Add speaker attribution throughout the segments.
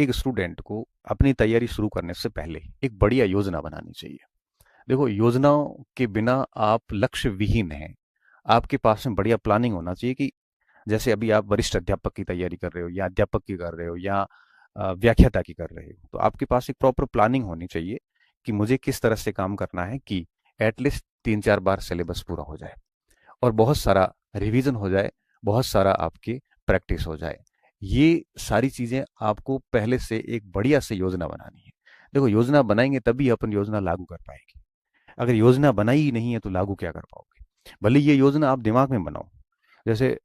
Speaker 1: एक स्टूडेंट को अपनी तैयारी शुरू करने से पहले एक बढ़िया योजना बनानी चाहिए। देखो, योजनाओं के बिना आप लक्ष्य विहीन हैं। आपके पास में बढ़िया प्लानिंग होना चाहिए कि जैसे अभी आप वरिष्ठ अध्यापक की तैयारी कर रहे हो या अध्यापक की कर रहे हो या व्याख्याता की कर रहे हो, तो आपके पास एक प्रॉपर प्लानिंग होनी चाहिए कि मुझे किस तरह से काम करना है कि एटलीस्ट 3-4 बार सिलेबस पूरा हो जाए और बहुत सारा रिवीजन हो जाए, बहुत सारा आपकी प्रैक्टिस हो जाए। ये सारी चीज़ें आपको पहले से एक बढ़िया से योजना बनानी है। देखो, योजना बनाएंगे तभी अपन योजना लागू कर पाएंगे। अगर योजना बनाई ही नहीं है तो लागू क्या कर पाओगे? भले ये योजना आप दिमाग में बनाओ। जैसे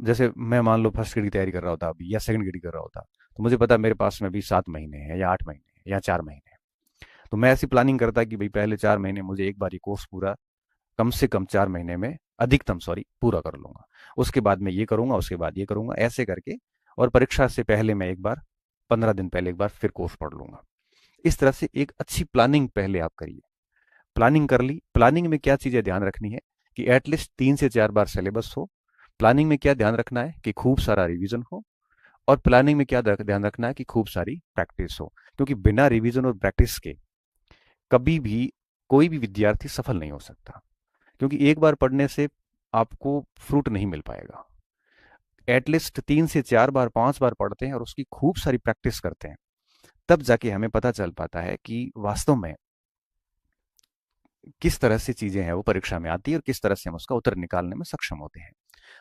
Speaker 1: जैसे मैं मान लो फर्स्ट ग्रेड की तैयारी कर रहा होता अभी या सेकंड ग्रेड की कर रहा होता, तो मुझे पता मेरे पास में अभी 7 महीने हैं या 8 महीने हैं या 4 महीने हैं। तो मैं ऐसी प्लानिंग करता कि भाई पहले 4 महीने मुझे एक बार ये कोर्स पूरा कम से कम 4 महीने में, अधिकतम सॉरी, पूरा कर लूंगा। उसके बाद मैं ये करूंगा, उसके बाद ये करूंगा, ऐसे करके। और परीक्षा से पहले मैं एक बार, 15 दिन पहले एक बार फिर कोर्स पढ़ लूंगा। इस तरह से एक अच्छी प्लानिंग पहले आप करिए। प्लानिंग कर ली। प्लानिंग में क्या चीजें ध्यान रखनी है कि एटलीस्ट 3 से 4 बार सिलेबस हो। प्लानिंग में क्या ध्यान रखना है कि खूब सारा रिवीजन हो। और प्लानिंग में क्या ध्यान रखना है कि खूब सारी प्रैक्टिस हो। क्योंकि बिना रिवीजन और प्रैक्टिस के कभी भी कोई भी विद्यार्थी सफल नहीं हो सकता। क्योंकि एक बार पढ़ने से आपको फ्रूट नहीं मिल पाएगा। एटलीस्ट 3 से 4 बार, 5 बार पढ़ते हैं और उसकी खूब सारी प्रैक्टिस करते हैं, तब जाके हमें पता चल पाता है कि वास्तव में किस तरह से चीजें हैं वो परीक्षा में आती है और किस तरह से हम उसका उत्तर निकालने में सक्षम होते हैं।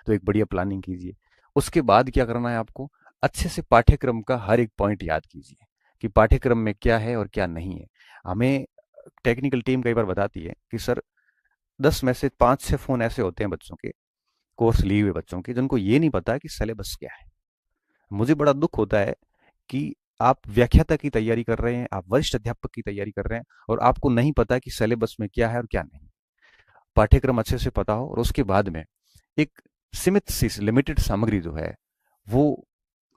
Speaker 1: तो एक बढ़िया प्लानिंग कीजिए। उसके बाद क्या करना है आपको? अच्छे से पाठ्यक्रम का हर एक पॉइंट याद कीजिए कि पाठ्यक्रम में क्या है और क्या नहीं है। हमें टेक्निकल टीम कई बार बताती है कि सर, 10 में से 5-6 फोन ऐसे होते हैं बच्चों के, कोर्स लिए हुए बच्चों के, जिनको ये नहीं पता कि सिलेबस क्या है। मुझे बड़ा दुख होता है कि आप व्याख्याता की तैयारी कर रहे हैं, आप वरिष्ठ अध्यापक की तैयारी कर रहे हैं और आपको नहीं पता कि सिलेबस में क्या है और क्या नहीं। पाठ्यक्रम अच्छे से पता हो और उसके बाद में एक सीमित सी लिमिटेड सामग्री जो है वो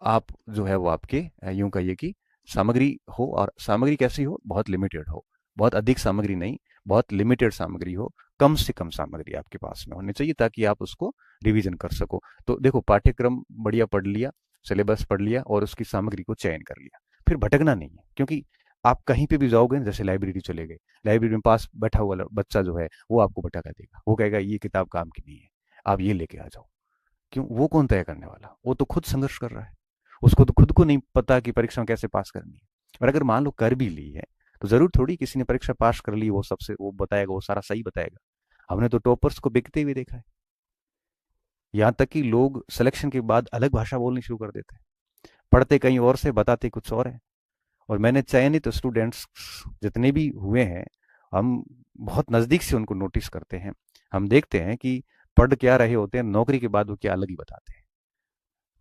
Speaker 1: आप जो है वो आपके यूं कहिए कि सामग्री हो। और सामग्री कैसी हो? बहुत लिमिटेड हो। बहुत अधिक सामग्री नहीं, बहुत लिमिटेड सामग्री हो। कम से कम सामग्री आपके पास में होनी चाहिए ताकि आप उसको रिवीजन कर सको। तो देखो, पाठ्यक्रम बढ़िया पढ़ लिया, सिलेबस पढ़ लिया और उसकी सामग्री को चयन कर लिया, फिर भटकना नहीं है। क्योंकि आप कहीं पे भी जाओगे ना, जैसे लाइब्रेरी चले गए, लाइब्रेरी में पास बैठा हुआ बच्चा जो है वो आपको भटका देगा। वो कहेगा ये किताब काम की नहीं है, आप ये लेके आ जाओ। क्यों? वो कौन तय करने वाला? वो तो खुद संघर्ष कर रहा है। उसको तो खुद को नहीं पता कि परीक्षा कैसे पास करनी है। और अगर मान लो कर भी ली है तो जरूर थोड़ी किसी ने परीक्षा पास कर ली वो सबसे वो बताएगा, वो सारा सही बताएगा। हमने तो टॉपर्स को बिकते हुए देखा है। यहाँ तक कि लोग सिलेक्शन के बाद अलग भाषा बोलनी शुरू कर देते हैं, पढ़ते कहीं और से, बताते कुछ और है। और मैंने चयनित स्टूडेंट्स जितने भी हुए हैं, हम बहुत नज़दीक से उनको नोटिस करते हैं। हम देखते हैं कि पढ़ क्या रहे होते हैं, नौकरी के बाद वो क्या अलग ही बताते हैं।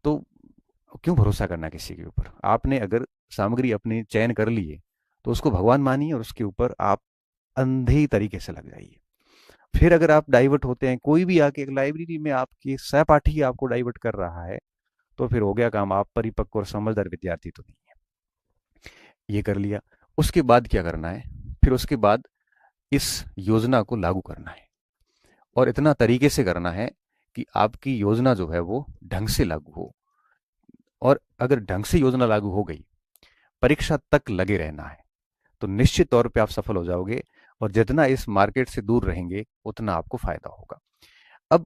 Speaker 1: तो क्यों भरोसा करना किसी के ऊपर? आपने अगर सामग्री अपनी चयन कर ली है तो उसको भगवान मानिए और उसके ऊपर आप अंधे तरीके से लग जाइए। फिर अगर आप डाइवर्ट होते हैं, कोई भी आके एक लाइब्रेरी में आपके सहपाठी आपको डाइवर्ट कर रहा है, तो फिर हो गया काम। आप परिपक्व और समझदार विद्यार्थी तो नहीं है। ये कर लिया। उसके बाद क्या करना है? फिर उसके बाद इस योजना को लागू करना है और इतना तरीके से करना है कि आपकी योजना जो है वो ढंग से लागू हो। और अगर ढंग से योजना लागू हो गई, परीक्षा तक लगे रहना है, तो निश्चित तौर पे आप सफल हो जाओगे। और जितना इस मार्केट से दूर रहेंगे उतना आपको फायदा होगा। अब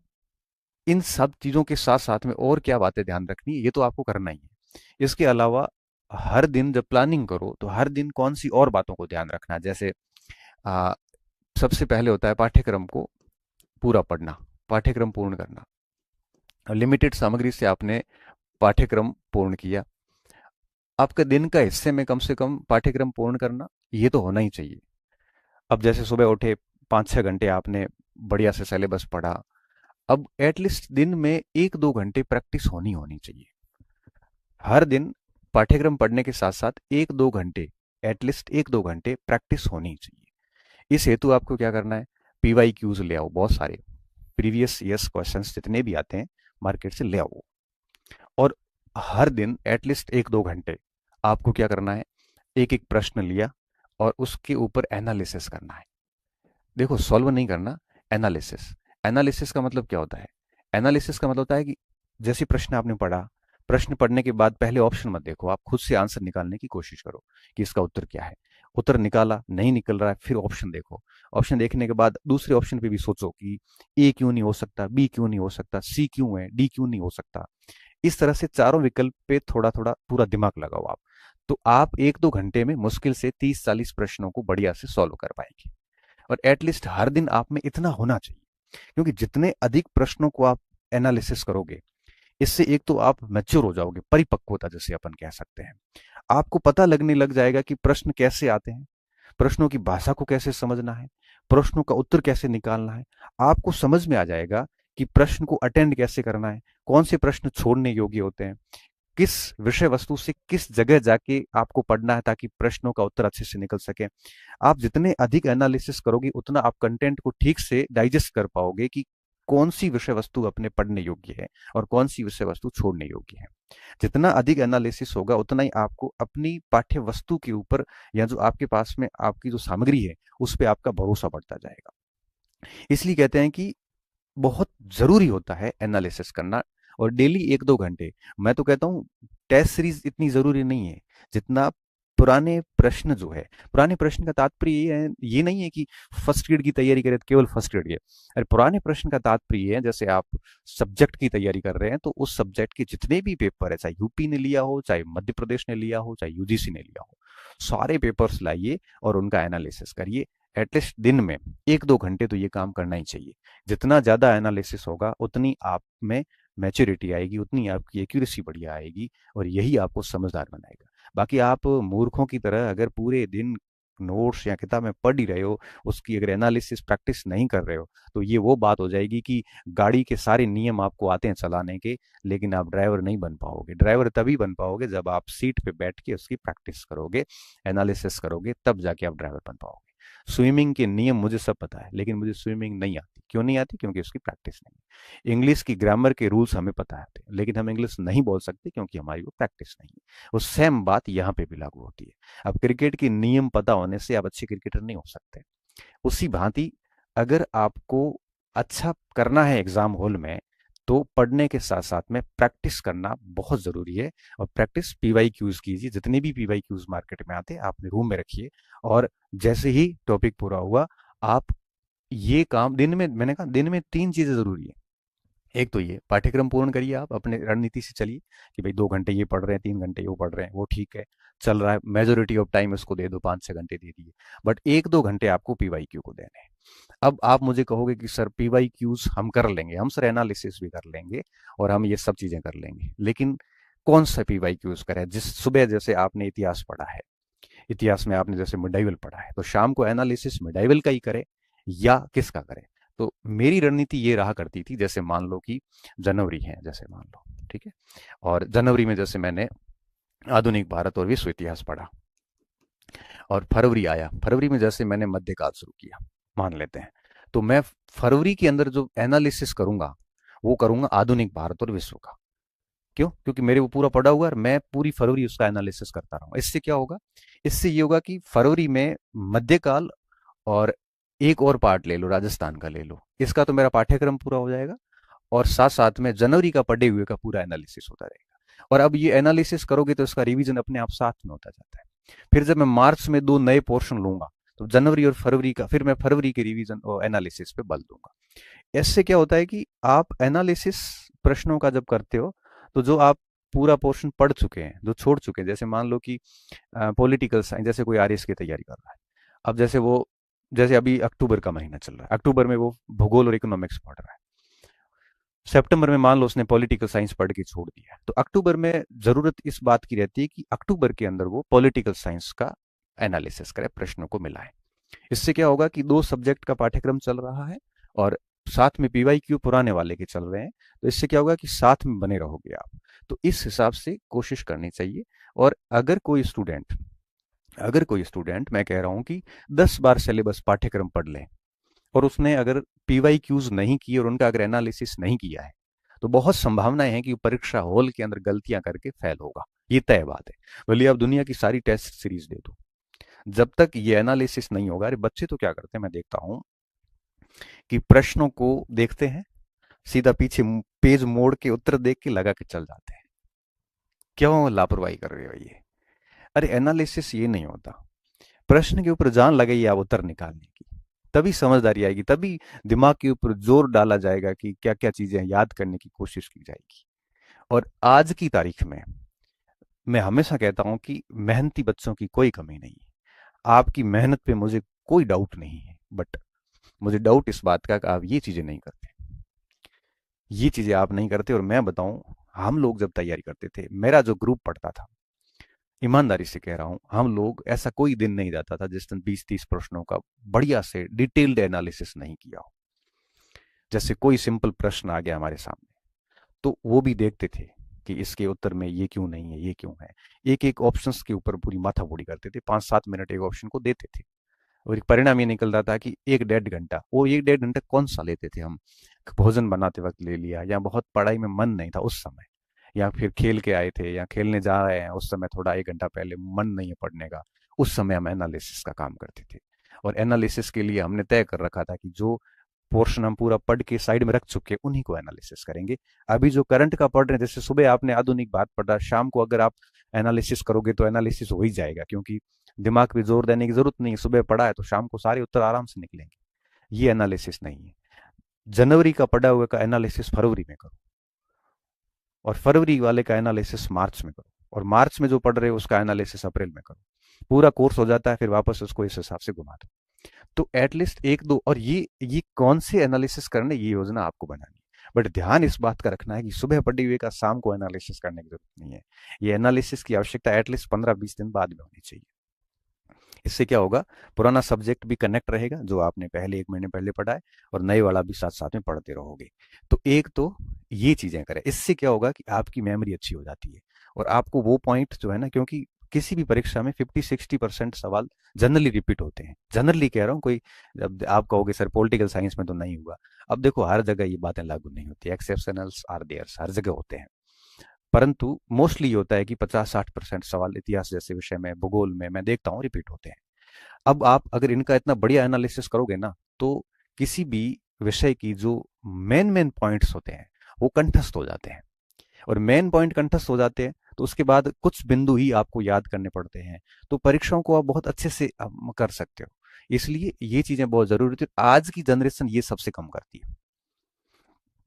Speaker 1: इन सब चीजों के साथ साथ में और क्या बातें ध्यान रखनी है, ये तो आपको करना ही है। इसके अलावा हर दिन जब प्लानिंग करो तो हर दिन कौन सी और बातों को ध्यान रखना है। जैसे आ, सबसे पहले होता है पाठ्यक्रम को पूरा पढ़ना, पाठ्यक्रम पूर्ण करना। लिमिटेड सामग्री से आपने पाठ्यक्रम पूर्ण किया, आपका दिन का हिस्से में कम से कम पाठ्यक्रम पूर्ण करना ये तो होना ही चाहिए। अब जैसे सुबह उठे, 5-6 घंटे आपने बढ़िया से सिलेबस पढ़ा। अब एटलीस्ट दिन में 1-2 घंटे प्रैक्टिस होनी होनी चाहिए। हर दिन पाठ्यक्रम पढ़ने के साथ साथ 1-2 घंटे, एटलीस्ट 1-2 घंटे प्रैक्टिस होनी चाहिए। इस हेतु आपको क्या करना है? पीवाई क्यूज ले आओ, बहुत सारे प्रीवियस ईयर्स क्वेश्चंस जितने भी आते हैं मार्केट से ले आओ। और हर दिन एटलीस्ट 1-2 घंटे आपको क्या करना है? एक एक प्रश्न लिया और उसके ऊपर एनालिसिस करना है। देखो, सॉल्व नहीं करना, एनालिसिस। एनालिसिस का मतलब क्या होता है? एनालिसिस का मतलब होता है कि जैसे प्रश्न आपने पढ़ा, प्रश्न पढ़ने के बाद पहले ऑप्शन मत देखो, आप खुद से आंसर निकालने की कोशिश करो कि इसका उत्तर क्या है। उत्तर निकाला, नहीं निकल रहा है, फिर ऑप्शन देखो। ऑप्शन देखने के बाद दूसरे ऑप्शन पे भी सोचो कि ए क्यों नहीं हो सकता, बी क्यों नहीं हो सकता, सी क्यों है, डी क्यों नहीं हो सकता। इस तरह से चारों विकल्प पे थोड़ा थोड़ा पूरा दिमाग लगाओ आप। तो आप 1-2 घंटे में मुश्किल से 30-40 प्रश्नों को बढ़िया से सॉल्व कर पाएंगे। और एटलीस्ट हर दिन आप में इतना होना चाहिए, क्योंकि जितने अधिक प्रश्नों को आप एनालिसिस करोगे, इससे एक तो आप मैच्योर हो जाओगे, परिपक्वता जैसे अपन कह सकते हैं। आपको पता लगने लग जाएगा कि प्रश्न कैसे आते हैं, प्रश्नों की भाषा को कैसे समझना है, प्रश्नों का उत्तर कैसे निकालना है। आपको समझ में आ जाएगा कि प्रश्न को अटेंड कैसे करना है, कौन से प्रश्न छोड़ने योग्य होते हैं, किस विषय वस्तु से किस जगह जाके आपको पढ़ना है ताकि प्रश्नों का उत्तर अच्छे से निकल सके। आप जितने अधिक एनालिसिस करोगे उतना आप कंटेंट को ठीक से डाइजेस्ट कर पाओगे कि कौन सी विषय वस्तु अपने पढ़ने योग्य है और कौन सी विषय वस्तु छोड़ने योग्य है। जितना अधिक एनालिसिस होगा उतना ही आपको अपनी पाठ्य वस्तु के ऊपर या जो आपके पास में आपकी जो सामग्री है उस पर आपका भरोसा बढ़ता जाएगा। इसलिए कहते हैं कि बहुत जरूरी होता है एनालिसिस करना, और डेली 1-2 घंटे। मैं तो कहता हूँ टेस्ट सीरीज इतनी जरूरी नहीं है जितना पुराने प्रश्न जो है। पुराने प्रश्न का तात्पर्य ये नहीं है कि फर्स्ट ग्रेड की तैयारी करें तो केवल फर्स्ट ग्रेड के। अरे पुराने प्रश्न का तात्पर्य ये है, जैसे आप सब्जेक्ट की तैयारी कर रहे हैं तो उस सब्जेक्ट के जितने भी पेपर है, चाहे यूपी ने लिया हो, चाहे मध्य प्रदेश ने लिया हो, चाहे यूजीसी ने लिया हो, सारे पेपर्स लाइए और उनका एनालिसिस करिए। एटलीस्ट दिन में 1-2 घंटे तो ये काम करना ही चाहिए। जितना ज्यादा एनालिसिस होगा उतनी आप में मैच्योरिटी आएगी, उतनी आपकी एक्यूरेसी बढ़िया आएगी, और यही आपको समझदार बनाएगा। बाकी आप मूर्खों की तरह अगर पूरे दिन नोट्स या किताब में पढ़ ही रहे हो, उसकी अगर एनालिसिस प्रैक्टिस नहीं कर रहे हो, तो ये वो बात हो जाएगी कि गाड़ी के सारे नियम आपको आते हैं चलाने के, लेकिन आप ड्राइवर नहीं बन पाओगे। ड्राइवर तभी बन पाओगे जब आप सीट पे बैठ के उसकी प्रैक्टिस करोगे, एनालिसिस करोगे, तब जाके आप ड्राइवर बन पाओगे। स्विमिंग के नियम मुझे सब पता है, लेकिन मुझे स्विमिंग नहीं आती। क्यों नहीं आती? क्योंकि उसकी प्रैक्टिस नहीं है। इंग्लिश की ग्रामर के रूल्स हमें पता है, लेकिन हम इंग्लिश नहीं बोल सकते क्योंकि हमारी वो प्रैक्टिस नहीं है। वो सेम बात यहाँ पे भी लागू होती है। अब क्रिकेट के नियम पता होने से आप अच्छे क्रिकेटर नहीं हो सकते। उसी भांति अगर आपको अच्छा करना है एग्जाम हॉल में, तो पढ़ने के साथ साथ में प्रैक्टिस करना बहुत जरूरी है। और प्रैक्टिस पीवाई क्यूज कीजिए, जितने भी पीवाई क्यूज मार्केट में आते हैं आप अपने रूम में रखिए, और जैसे ही टॉपिक पूरा हुआ आप ये काम दिन में, मैंने कहा दिन में 3 चीजें जरूरी है। एक तो ये पाठ्यक्रम पूर्ण करिए, आप अपने रणनीति से चलिए कि भाई 2 घंटे ये पढ़ रहे हैं, 3 घंटे वो पढ़ रहे हैं, वो ठीक है, चल रहा है। मेजोरिटी ऑफ टाइम इसको दे दो, 5-6 घंटे दे दिए, बट 1-2 घंटे आपको पीवाई क्यू को देने हैं। अब आप मुझे कहोगे कि सर पीवाई क्यूज हम कर लेंगे, हम सर एनालिसिस भी कर लेंगे और हम ये सब चीजें कर लेंगे, लेकिन कौन सा पीवाई क्यूज करें? जिस सुबह जैसे आपने इतिहास पढ़ा है, इतिहास में आपने जैसे मिडाइवल पढ़ा है, तो शाम को एनालिसिस मिडाइवल का ही करें या किसका करें? तो मेरी रणनीति ये रहा करती थी, जैसे मान लो कि जनवरी है, जैसे मान लो, ठीक है, और जनवरी में जैसे मैंने आधुनिक भारत और विश्व इतिहास पढ़ा, और फरवरी आया, फरवरी में जैसे मैंने मध्यकाल शुरू किया मान लेते हैं, तो मैं फरवरी के अंदर जो एनालिसिस करूंगा वो करूंगा आधुनिक भारत और विश्व का। क्यों? क्योंकि मेरे वो पूरा पढ़ा हुआ है, मैं पूरी फरवरी उसका एनालिसिस करता रहूंगा। इससे क्या होगा? इससे ये होगा कि फरवरी में मध्यकाल और एक और पार्ट ले लो, राजस्थान का ले लो, इसका तो मेरा पाठ्यक्रम पूरा हो जाएगा, और साथ साथ में जनवरी का पढ़े हुए का पूरा एनालिसिस होता रहेगा। और अब ये एनालिसिस करोगे तो इसका रिवीजन अपने आप साथ में होता जाता है। फिर जब मैं मार्च में 2 नए पोर्शन लूंगा, तो जनवरी और फरवरी का फिर मैं फरवरी के रिवीजन और एनालिसिस पे बल दूंगा। इससे क्या होता है कि आप एनालिसिस प्रश्नों का जब करते हो, तो जो आप पूरा पोर्शन पढ़ चुके हैं, जो छोड़ चुके हैं, जैसे मान लो कि पॉलिटिकल साइंस, जैसे कोई आरएस की तैयारी कर रहा है, अब जैसे वो, जैसे अभी अक्टूबर का महीना चल रहा है, अक्टूबर में वो भूगोल और इकोनॉमिक्स पढ़ रहा है, सितंबर में मान लो उसने पॉलिटिकल साइंस पढ़ के छोड़ दिया, तो अक्टूबर में जरूरत इस बात की रहती है कि अक्टूबर के अंदर वो पॉलिटिकल साइंस का एनालिसिस करे, प्रश्नों को मिलाए। इससे क्या होगा कि 2 सब्जेक्ट का पाठ्यक्रम चल रहा है और साथ में पीवाई क्यू पुराने वाले के चल रहे हैं, तो इससे क्या होगा कि साथ में बने रहोगे आप। तो इस हिसाब से कोशिश करनी चाहिए। और अगर कोई स्टूडेंट मैं कह रहा हूं कि 10 बार सिलेबस पाठ्यक्रम पढ़ ले, और उसने अगर पीवाई क्यूज नहीं किए और उनका अगर एनालिसिस नहीं किया है, तो बहुत संभावनाएं हैं कि वो परीक्षा हॉल के अंदर गलतियां करके फेल होगा। ये तय बात है। बोलिए आप दुनिया की सारी टेस्ट सीरीज दे दो, जब तक ये एनालिसिस नहीं होगा। अरे बच्चे तो क्या करते हैं, मैं देखता हूं कि प्रश्नों को देखते हैं, सीधा पीछे पेज मोड़ के उत्तर देख के लगा के चल जाते हैं। क्यों लापरवाही कर रहे हो ये? अरे एनालिसिस ये नहीं होता। प्रश्न के ऊपर जान लगाइए आप उत्तर निकालने की, तभी समझदारी आएगी, तभी दिमाग के ऊपर जोर डाला जाएगा कि क्या क्या चीजें याद करने की कोशिश की जाएगी। और आज की तारीख में मैं हमेशा कहता हूं कि मेहनती बच्चों की कोई कमी नहीं है। आपकी मेहनत पे मुझे कोई डाउट नहीं है, बट मुझे डाउट इस बात का कि आप ये चीजें नहीं करते। ये चीजें आप नहीं करते। और मैं बताऊं, हम लोग जब तैयारी करते थे, मेरा जो ग्रुप पढ़ता था, ईमानदारी से कह रहा हूं, हम लोग ऐसा कोई दिन नहीं जाता था जिस दिन 20-30 प्रश्नों का बढ़िया से डिटेल्ड एनालिसिस नहीं किया हो। जैसे कोई सिंपल प्रश्न आ गया हमारे सामने, तो वो भी देखते थे कि इसके उत्तर में ये क्यों नहीं है, ये क्यों है। एक एक ऑप्शंस के ऊपर पूरी माथापौड़ी करते थे, 5-7 मिनट एक ऑप्शन को देते थे। और एक परिणाम ये निकलता था कि 1-1.5 घंटा, वो 1-1.5 घंटा कौन सा लेते थे हम? भोजन बनाते वक्त ले लिया, या बहुत पढ़ाई में मन नहीं था उस समय, या फिर खेल के आए थे या खेलने जा रहे हैं उस समय, थोड़ा 1 घंटा पहले मन नहीं है पढ़ने का, उस समय हम एनालिसिस का काम करते थे। और एनालिसिस के लिए हमने तय कर रखा था कि जो पोर्शन हम पूरा पढ़ के साइड में रख चुके उन्हीं को एनालिसिस करेंगे। अभी जो करंट का पढ़ रहे हैं, जैसे सुबह आपने आधुनिक बात पढ़ा, शाम को अगर आप एनालिसिस करोगे तो एनालिसिस हो ही जाएगा, क्योंकि दिमाग पे जोर देने की जरूरत नहीं है। सुबह पढ़ा है तो शाम को सारे उत्तर आराम से निकलेंगे। ये एनालिसिस नहीं है। जनवरी का पढ़ा हुए का एनालिसिस फरवरी में करो, और फरवरी वाले का एनालिसिस मार्च में करो, और मार्च में जो पढ़ रहे हो उसका एनालिसिस अप्रैल में करो। पूरा कोर्स हो जाता है, फिर वापस उसको इस हिसाब से घुमा दो। तो एटलीस्ट एक दो, और ये कौन से एनालिसिस करने, ये योजना आपको बनानी है। बट ध्यान इस बात का रखना है कि सुबह पढ़ी हुई का शाम को एनालिसिस करने की जरूरत नहीं है। ये एनालिसिस की आवश्यकता एटलीस्ट 15-20 दिन बाद में होनी चाहिए। इससे क्या होगा, पुराना सब्जेक्ट भी कनेक्ट रहेगा जो आपने पहले 1 महीने पहले पढ़ा है, और नए वाला भी साथ साथ में पढ़ते रहोगे। तो एक तो ये चीजें करें। इससे क्या होगा कि आपकी मेमोरी अच्छी हो जाती है, और आपको वो पॉइंट जो है ना, क्योंकि किसी भी परीक्षा में 50-60% सवाल जनरली रिपीट होते हैं। जनरली कह रहा हूँ, कोई जब आप कहोगे सर पॉलिटिकल साइंस में तो नहीं हुआ, अब देखो हर जगह ये बातें लागू नहीं होती, एक्सेप्शनल्स आर देयर्स, हर जगह होते हैं। परंतु मोस्टली ये होता है कि 50-60% सवाल इतिहास जैसे विषय में, भूगोल में मैं देखता हूँ रिपीट होते हैं। अब आप अगर इनका इतना बढ़िया एनालिसिस करोगे ना, तो किसी भी विषय की जो मेन मेन पॉइंट्स होते हैं वो कंठस्थ हो जाते हैं। और मेन पॉइंट कंठस्थ हो जाते हैं तो उसके बाद कुछ बिंदु ही आपको याद करने पड़ते हैं, तो परीक्षाओं को आप बहुत अच्छे से कर सकते हो। इसलिए ये चीजें बहुत जरूरी थी। आज की जनरेशन ये सबसे कम करती है,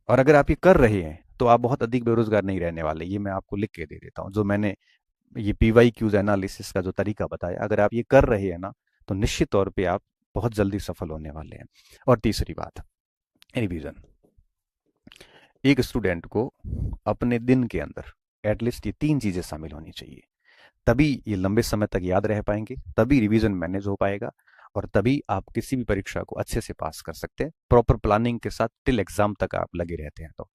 Speaker 1: और अगर आप ये कर रहे हैं तो आप बहुत अधिक बेरोजगार नहीं रहने वाले। ये मैं आपको लिख के दे देता हूँ, जो मैंने ये पीवाई क्यूज एनालिसिस का जो तरीका बताया, अगर आप ये कर रहे हैं ना, तो निश्चित तौर पे आप बहुत जल्दी सफल होने वाले हैं। और तीसरी बात, रिवीजन। एक स्टूडेंट को अपने दिन के अंदर एटलीस्ट ये 3 चीजें शामिल होनी चाहिए, तभी ये लंबे समय तक याद रह पाएंगे, तभी रिवीजन मैनेज हो पाएगा, और तभी आप किसी भी परीक्षा को अच्छे से पास कर सकते हैं, प्रॉपर प्लानिंग के साथ टिल एग्जाम तक आप लगे रहते हैं तो।